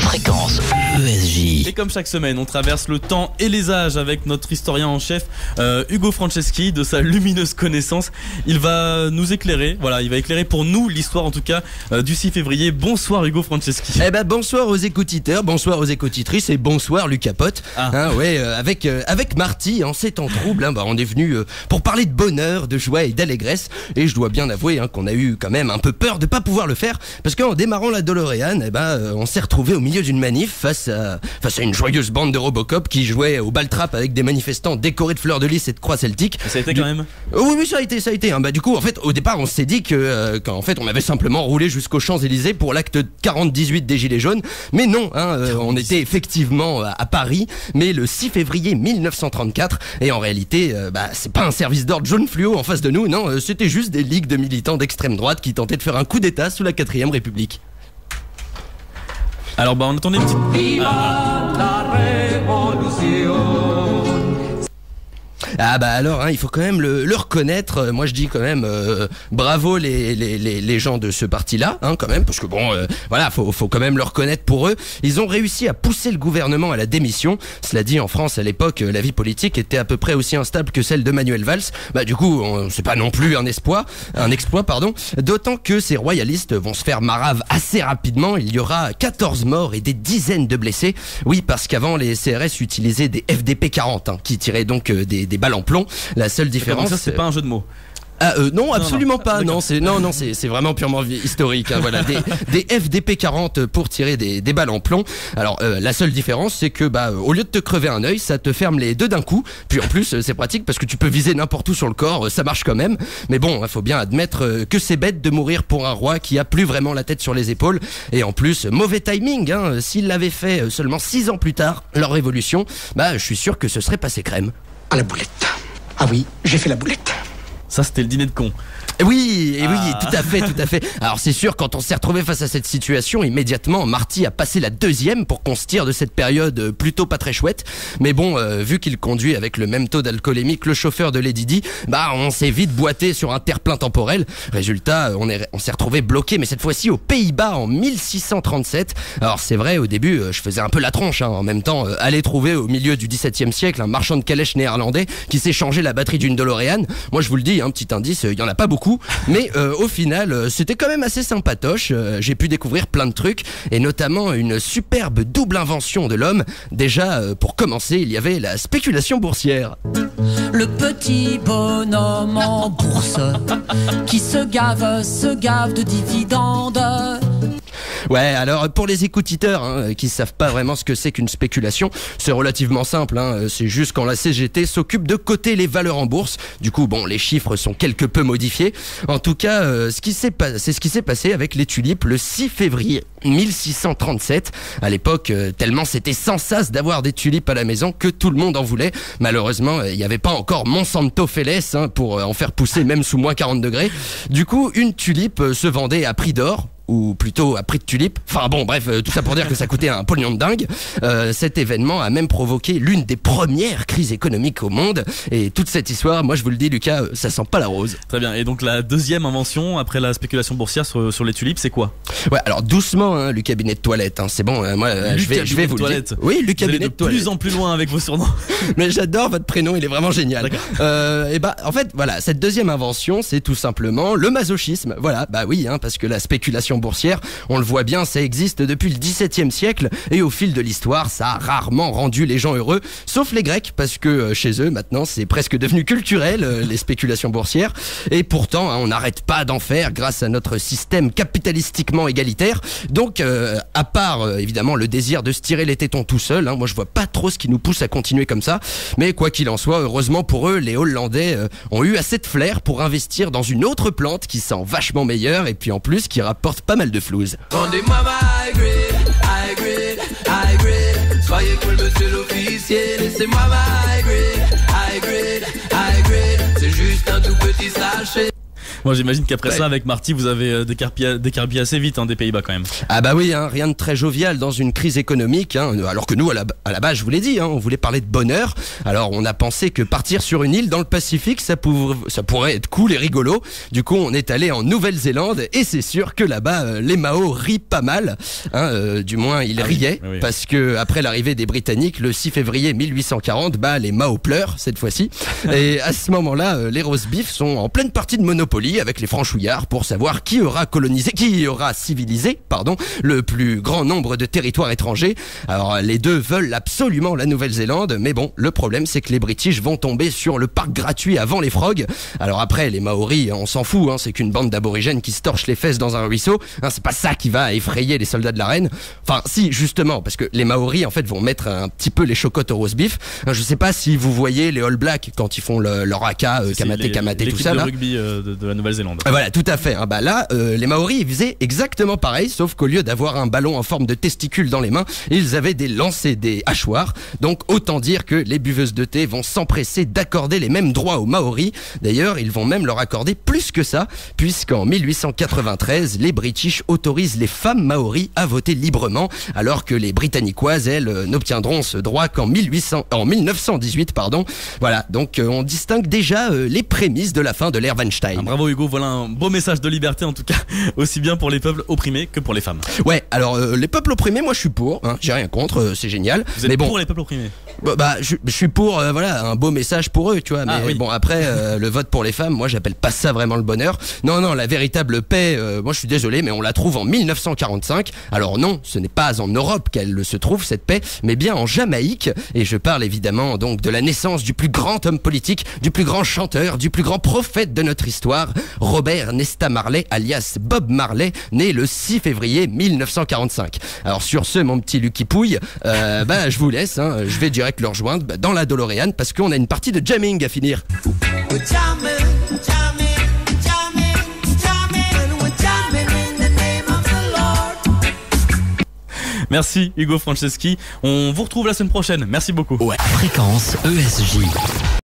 Fréquence ESJ. Et comme chaque semaine, on traverse le temps et les âges avec notre historien en chef, Hugo Franceschi, de sa lumineuse connaissance. Il va nous éclairer, il va éclairer pour nous l'histoire en tout cas du 6 février. Bonsoir Hugo Franceschi. Bonsoir aux écoutiteurs, bonsoir aux écoutitrices et bonsoir Lucas Pote. Avec Marty, en ces temps troubles, on est venu pour parler de bonheur, de joie et d'allégresse. Et je dois bien avouer qu'on a eu quand même un peu peur de pas pouvoir le faire, parce qu'en démarrant la DeLorean, on s'est retrouvé au milieu d'une manif face à une joyeuse bande de Robocop qui jouait au ball-trap avec des manifestants décorés de fleurs de lys et de croix celtiques. Ça a été quand même. Oui, ça a été. Du coup, en fait, au départ, on s'est dit qu'en fait, on avait simplement roulé jusqu'aux Champs-Élysées pour l'acte 40-18 des Gilets jaunes. Mais non, on était effectivement à Paris, mais le 6 février 1934. Et en réalité, c'est pas un service d'ordre jaune fluo en face de nous, non, c'était juste des ligues de militants d'extrême droite qui tentaient de faire un coup d'état sous la 4ème République. Alors on attendait une petite... Viva la révolution. Il faut quand même le reconnaître. Moi je dis quand même bravo les gens de ce parti-là, quand même, parce que faut quand même le reconnaître pour eux. Ils ont réussi à pousser le gouvernement à la démission. Cela dit, en France à l'époque, la vie politique était à peu près aussi instable que celle de Manuel Valls. Du coup, c'est pas non plus un exploit, d'autant que ces royalistes vont se faire marave assez rapidement. Il y aura 14 morts et des dizaines de blessés. Oui, parce qu'avant les CRS utilisaient des FDP-40 qui tiraient donc des balles en plomb. La seule différence, ça c'est pas un jeu de mots. Non, absolument pas. Non, c'est vraiment purement historique. Des FDP-40 pour tirer des balles en plomb. Alors la seule différence, c'est que au lieu de te crever un œil, ça te ferme les deux d'un coup. Puis en plus, c'est pratique parce que tu peux viser n'importe où sur le corps, ça marche quand même. Mais bon, il faut bien admettre que c'est bête de mourir pour un roi qui a plus vraiment la tête sur les épaules. Et en plus, mauvais timing. S'il l'avait fait seulement 6 ans plus tard, leur révolution, je suis sûr que ce serait passé crème. À la boulette. Ah oui, j'ai fait la boulette. Ça c'était le dîner de con. Oui, tout à fait. Alors c'est sûr, quand on s'est retrouvé face à cette situation, immédiatement Marty a passé la 2e pour qu'on se tire de cette période plutôt pas très chouette. Mais bon, vu qu'il conduit avec le même taux d'alcoolémie que le chauffeur de Lady Di, on s'est vite boité sur un terre-plein temporel. Résultat, on s'est retrouvé bloqué, mais cette fois-ci aux Pays-Bas en 1637. Alors c'est vrai, au début, je faisais un peu la tronche. En même temps, aller trouver au milieu du XVIIe siècle un marchand de calèche néerlandais qui s'est changé la batterie d'une DeLorean. Moi je vous le dis, petit indice, il y en a pas beaucoup. Mais au final, c'était quand même assez sympatoche. J'ai pu découvrir plein de trucs, et notamment une superbe double invention de l'homme. Déjà, pour commencer, il y avait la spéculation boursière. Le petit bonhomme en bourse qui se gave de dividendes. Ouais, alors pour les écoutiteurs qui savent pas vraiment ce que c'est qu'une spéculation, c'est relativement simple. C'est juste quand la CGT s'occupe de coter les valeurs en bourse. Du coup, les chiffres sont quelque peu modifiés. En tout cas, c'est ce qui s'est passé avec les tulipes le 6 février 1637. À l'époque, tellement c'était sans sas d'avoir des tulipes à la maison que tout le monde en voulait. Malheureusement, il n'y avait pas encore Monsanto Félès pour en faire pousser même sous moins 40 degrés. Du coup, une tulipe se vendait à prix d'or, ou plutôt à prix de tulipe. Tout ça pour dire que ça coûtait un pognon de dingue. Cet événement a même provoqué l'une des premières crises économiques au monde. Et toute cette histoire, moi je vous le dis Lucas, ça sent pas la rose. Très bien, et donc la deuxième invention après la spéculation boursière sur les tulipes, c'est quoi? Ouais, alors doucement, le cabinet de toilette, c'est bon, moi je vais vous le dire. Oui, le cabinet de toilette. De plus en plus loin avec vos surnoms. Mais j'adore votre prénom, il est vraiment génial. En fait, cette deuxième invention, c'est tout simplement le masochisme. Parce que la spéculation boursière, on le voit bien, ça existe depuis le XVIIe siècle, et au fil de l'histoire, ça a rarement rendu les gens heureux, sauf les Grecs, parce que chez eux, maintenant, c'est presque devenu culturel, les spéculations boursières, et pourtant, on n'arrête pas d'en faire grâce à notre système capitalistiquement égalitaire. Donc, à part, évidemment, le désir de se tirer les tétons tout seul, moi je vois pas trop ce qui nous pousse à continuer comme ça, mais quoi qu'il en soit, heureusement pour eux, les Hollandais ont eu assez de flair pour investir dans une autre plante qui sent vachement meilleure, et puis en plus, qui rapporte pas mal de flouze. Rendez-moi ma high grade. Soyez cool, monsieur l'officier. Laissez-moi ma high grade. C'est juste un tout petit sachet. Moi j'imagine qu'après ça, avec Marty, vous avez décarpillé assez vite des Pays-Bas quand même. Ah bah oui, rien de très jovial dans une crise économique, alors que nous, à la base, je vous l'ai dit, on voulait parler de bonheur. Alors on a pensé que partir sur une île dans le Pacifique, ça pourrait être cool et rigolo. Du coup, on est allé en Nouvelle-Zélande et c'est sûr que là-bas, les Maos rient pas mal. Du moins, ils riaient, oui. parce que après l'arrivée des Britanniques, le 6 février 1840, les Maos pleurent cette fois-ci. Et à ce moment-là, les roast beef sont en pleine partie de Monopoly avec les franchouillards pour savoir qui aura civilisé, le plus grand nombre de territoires étrangers. Alors les deux veulent absolument la Nouvelle-Zélande, mais bon, le problème c'est que les British vont tomber sur le parc gratuit avant les frogs. Alors après, les Maoris, on s'en fout, c'est qu'une bande d'aborigènes qui se torchent les fesses dans un ruisseau. C'est pas ça qui va effrayer les soldats de la reine. Enfin si, justement, parce que les Maoris en fait vont mettre un petit peu les chocottes au roast beef. Je sais pas si vous voyez les All Blacks quand ils font leur haka, kamaté, tout ça là. L'équipe de rugby de la Nouvelle-Zélande. Voilà, tout à fait. Là, les Maoris ils faisaient exactement pareil, sauf qu'au lieu d'avoir un ballon en forme de testicule dans les mains, ils avaient des lancers, des hachoirs. Donc autant dire que les buveuses de thé vont s'empresser d'accorder les mêmes droits aux Maoris. D'ailleurs, ils vont même leur accorder plus que ça, puisqu'en 1893, les British autorisent les femmes Maoris à voter librement, alors que les Britanniquoises, elles, n'obtiendront ce droit qu'en 1918. Voilà, donc on distingue déjà les prémices de la fin de l'ère Weinstein. Bravo Hugo, voilà un beau message de liberté en tout cas, aussi bien pour les peuples opprimés que pour les femmes. Ouais, alors les peuples opprimés, moi je suis pour, j'ai rien contre, c'est génial. Vous êtes pour les peuples opprimés? Je suis pour, un beau message pour eux, tu vois. Mais oui. bon, après, le vote pour les femmes, moi j'appelle pas ça vraiment le bonheur. Non, la véritable paix, moi je suis désolé, mais on la trouve en 1945. Alors non, ce n'est pas en Europe qu'elle se trouve cette paix, mais bien en Jamaïque. Et je parle évidemment donc de la naissance du plus grand homme politique, du plus grand chanteur, du plus grand prophète de notre histoire, Robert Nesta Marley, alias Bob Marley, né le 6 février 1945. Alors sur ce, mon petit Lucky Pouille, je vous laisse, je vais direct le rejoindre dans la DeLorean parce qu'on a une partie de jamming à finir. Merci Hugo Franceschi, on vous retrouve la semaine prochaine, merci beaucoup. Fréquence ESJ.